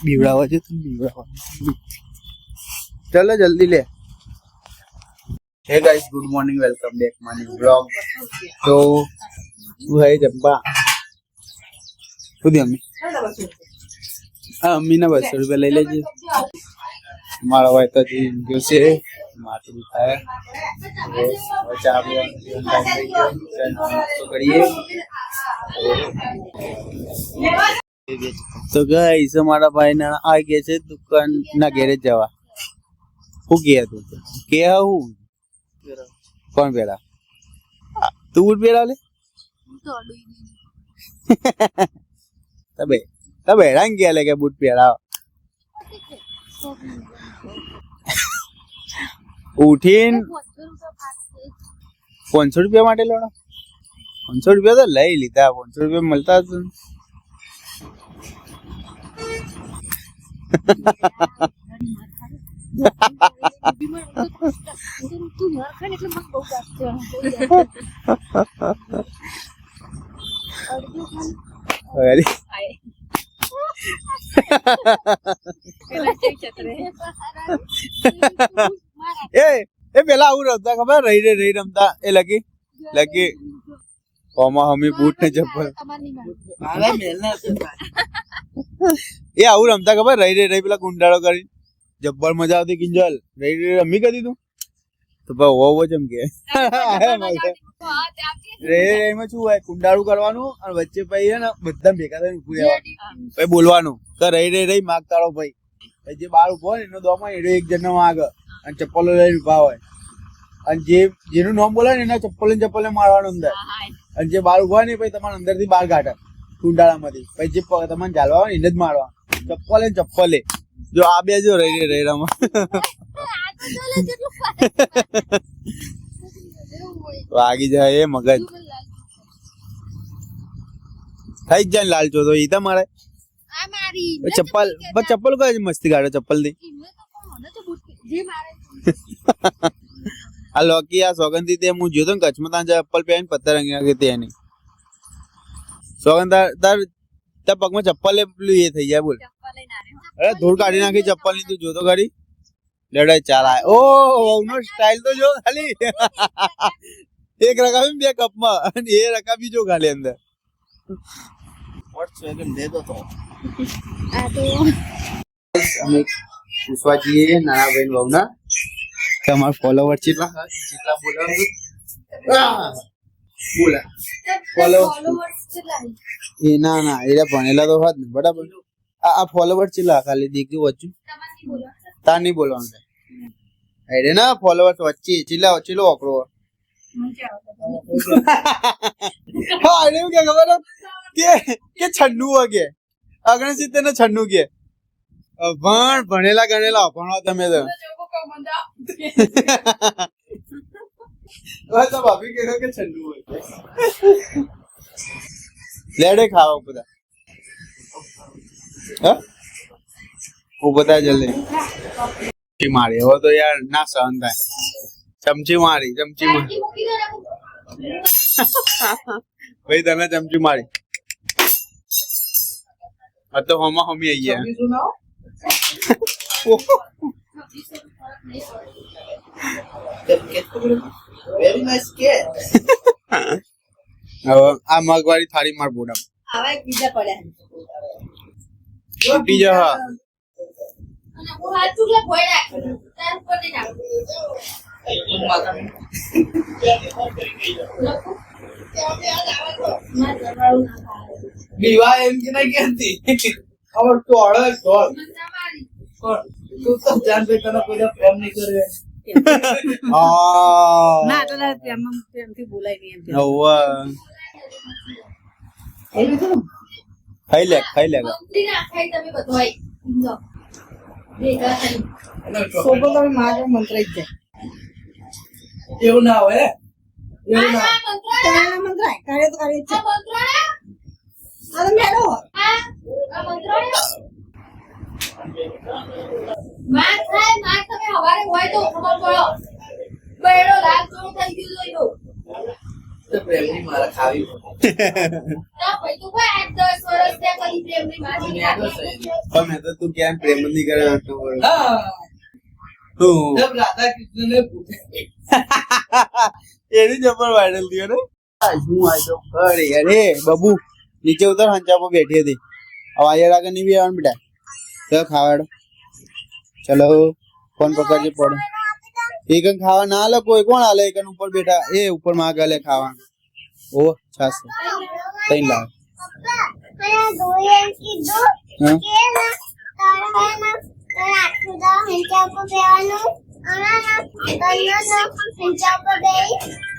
બીવડાવો છે તું બીવડાવો. ચલો જલ્દી લે. હે guys, good morning, welcome back morning blog. તો હું હે જબ્બા સુધી અમ્મી અમ્મીના 200 રૂપિયા લઈ લેજે. મારા ભાઈ તો ગયો છે, માથું દુખાય. ચા કરીએ તો ગાઈસ મારા ભાઈ ના આ ગયા છે દુકાન ના ઘેરે જવા. હું ગયા તું કે હું કોણ પેલા તું બૂટ પહેરા લે તબે રંગ ગયા લે કે બૂટ પહેરાવ ઉઠીને 500 રૂપિયા માટે લેવાનો. 500 રૂપિયા તો લઈ લીધા. 500 રૂપિયા મળતા જ એ પેલા આવું રમતા ખબર રહી રમતા એ લગી કોમા હમી બૂટ ને ચપ્પલ એ આવું રમતા ખબર રહી પેલા ગુંડાળો કરી જબ્બર મજા આવતી. કિંજલ રહી રમી કરી તું તો ભાઈ ચમકે એમાં શું હોય કુંડાળું કરવાનું અને વચ્ચે પછી હે ને બધા ભેગા થઈને ઉભું રહેવાનું પછી બોલવાનું કે રહી માગતાળો ભાઈ પછી જે બાર ઉભો હોય એનો દોમાં એનો એક જણનો માગ અને ચપ્પલો લઈને ઉભા હોય અને જેનું નામ બોલે ને એના ચપ્પલે મારવાનું અંદર અને જે બાર ઉભા હોય ને પછી તમારે અંદર થી બહાર કાઢે કુંડાળામાંથી પછી જે તમારે ચાલવા હોય ને એને જ મારવા ચપ્પલે જો આ બે જો રહી રમા વાગી જાય એ મગજ થઈ જ જાય લાલચો તો ઈ તમારે ચપ્પલ કઈ મસ્તી કાઢે ચપ્પલ થી આ લોકી આ સોગંદી તે હું જોયો તો કચ્છમાં ત્યાં ચપ્પલ પહેરીને પથ્થર અંગી હતી એની સોગંદ તાર પગમાં ચપ્પલ પેલું એ થઈ જાય બોલ. અરે ધૂળ કાઢી નાખી ચપ્પલ ની તું જોતો કરી લડાઈ ચાલાય. ઓ નો સ્ટાઇલ તો જો ખાલી એક રકાબી બે કપમાં અને એ રકાબી જો ખાલી અંદર અમે પૂછવા જઈએ નાના બહેન બહુના તમારા ફોલોવર કેટલા એ ના એ ભણેલા તો હોત ને બરાબર. આ ફોલોવર ચેલા ખાલી દીકરી વચ્ચે તાર નહીં બોલવાનું અરે ના ફોલોવર વચ્ચે ચેલો વાપરો હા એવું કે ખબર કે 96 વાગે 69 ને 96 કે ભણેલા ગણેલા ભણો તમે તો ભાભી કે 96 હોય લેડે ખાવા બધા હું બધા જલ્દી મારી હવે તો યાર ના સહન થાય. ચમચી મારી ભાઈ તને ચમચી મારી તો હમા હમી આઈ ગયા. હવે આ મગવાળી થાળી માર બોડા છૂટી જા. બીવા એમ કે નહીં કેતી ખબર તો અડે તું તો જાન બે તને કોઈ પ્રેમ નહીં કરે ના તો પ્રેમથી બોલાય નહીં એમ ખાઈ લે તમે બધોય ભેગા થઈ સોબો તમે મારો મંત્ર જ જાય એવું ના હોય એવું ના મંત્ર કાર્ય તો કાર્ય છે આ મેળો આ મંત્ર માર તમે હવારે હોય તો ખબર પડો બેડો રાત તો થઈ ગયું જોઈલો તો પ્રેમની મારે ખાવી પણ મેં તો તું ક્યાં પ્રેમ જ નહીં કરે આટલો બધો. હા તું જબ રાધા કૃષ્ણ ને પૂછે એની જબર વાયરલ થયો ને શું આજો અરે અરે બબુ નીચે ઉતર હંચા પર બેઠી હતી હવે આયા આગળ નહીં બી આવવાનું બેટા ચલો ખાવાડો ચલો ફોન પકડજે પડે એકન ખાવા ના આલે કોઈ કોણ આલે એકન ઉપર બેઠા એ ઉપર માં ગાલે ખાવાનું ઓ છાસ તઈ લાવ હા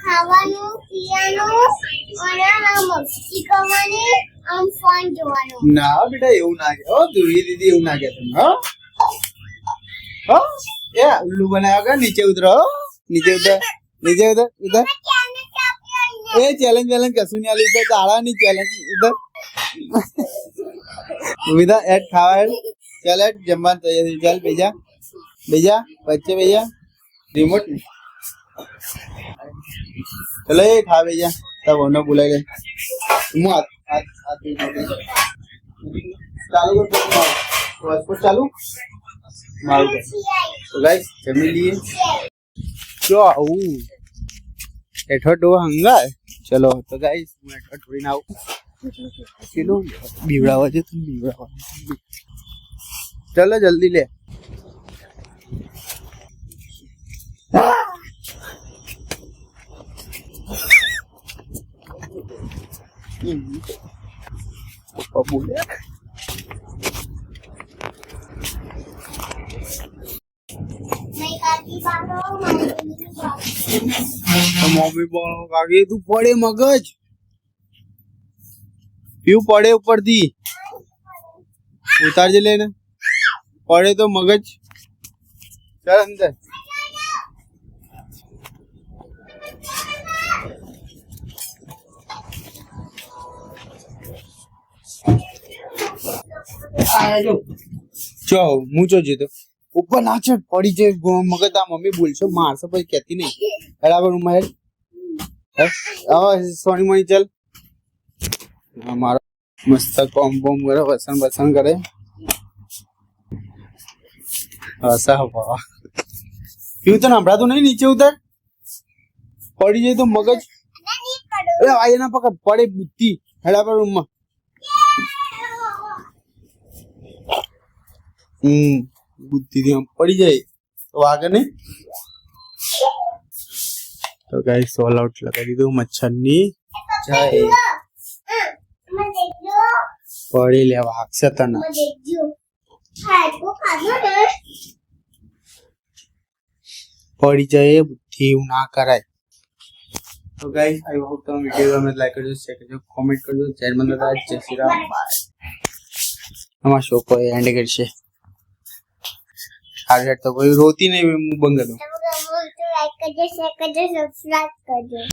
ખાવાનું પીવાનું મસ્તી કરવાની આમ ફોન જોવાનું ના બેટા એવું ના કે ઓ ધુરી દીદી એવું ના કે તમે હો એ ઉલ્લુ બનાવ્યા કે નીચે ઉતરો હો? નીચે ઉતર ઉધર એ ચેલેન્જ વેલેન્જ કશું નહીં આલી ઉધર તાળા ની ચેલેન્જ ઉધર વિધા એડ ખાવા એડ ચાલ એડ જમવાનું તૈયાર ચાલ બેજા બચ્ચે ભૈયા રિમોટ ચલો એ ખા બેજા તબ ઓનો બોલાય લે હું આ ચાલુ કર હોસ્પિટલ ચાલુ મારું તો ગાઈસ જમી લઈએ જો આવું એઠો ડો હંગા ચલો તો ગાઈસ હું એઠો થોડીને આવું ચલો બીવડાવા છે તું બીવડાવા ચલો જલ્દી લે પપ્પા બોલ્યા મમ્મી બોલો કાકી તું પડે મગજ પીવું પડે ઉપરથી ઉતારજે લેને પડે તો મગજ ચાલ અંદર ચો હું ચો જીતો ઉપર ના ચડ પડી જાય મગજ આ મમ્મી બોલશે મારશે પછી કહેતી નહીં બરાબર હું મારે સોની મણી ચાલ મારો મસ્ત કોમ બોમ કરે વસન બસન કરે હસા બાવા પીવું તો સંભળાતું નહીં નીચે ઉતર પડી જાય તો મગજ એ આયે ના પકડ પડે બુદ્ધિ બરાબર રૂમમાં બુદ્ધિ થી આમ પડી જાય તો વાગે નહીં તો ગાઈસ સોલ આઉટ લગાવી દીધું મચ્છર ની જાય પડી લેવા હાકશે તને પડી જાય બુદ્ધિ એવું ના કરાય તો ગાઈસ આઈ હોપ તમે વિડીયો ગમે લાઈક કરજો શેર કરજો કોમેન્ટ કરજો ચેનલ માં જય શ્રી રામ બાય અમાર શો કો એન્ડ કરશે આ તો કોઈ રોતી નહીં હું બંધ કરું લાઈક કરજો શેર કરજો સબસ્ક્રાઇબ કરજો